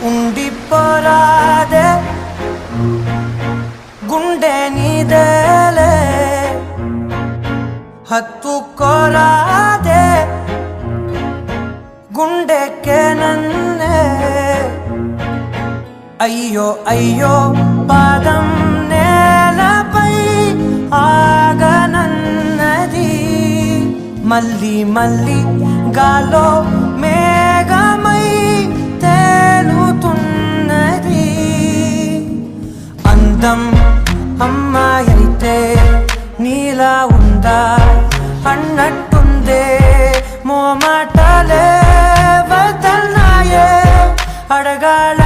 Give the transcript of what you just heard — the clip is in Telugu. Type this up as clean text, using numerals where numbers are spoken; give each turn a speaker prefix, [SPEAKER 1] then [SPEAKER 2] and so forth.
[SPEAKER 1] ఉండిపోరాదే గుండె నీదేలే హత్తుకోరాదే గుండెకే నన్నే అయ్యో అయ్యో పాదం నేలపై ఆగనన్నది మళ్ళీ మళ్ళీ గాలో మేఘమై తేలుతున్నది అందం అమ్మాయి అయితే నీలా ఉందా అన్నట్టుందే మోమాటలే వదల్నాయే అడగాల